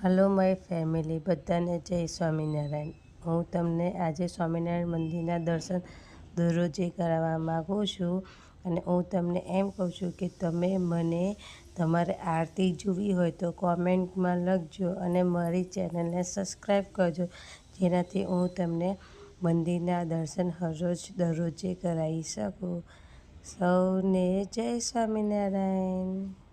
Hello my family, બધાને જય સ્વામિનારાયણ। હું તમને આજે સ્વામિનારાયણ મંદિરના દર્શન દરરોજે કરાવવા માગું છું અને હું તમને એમ કહું છું કે તમે મને તમારે આરતી જોવી હોય તો કોમેન્ટમાં લખજો અને મારી ચેનલને સબસ્ક્રાઈબ કરજો, જેનાથી હું તમને મંદિરના દર્શન દરરોજે કરાવી શકું। સૌને જય સ્વામિનારાયણ।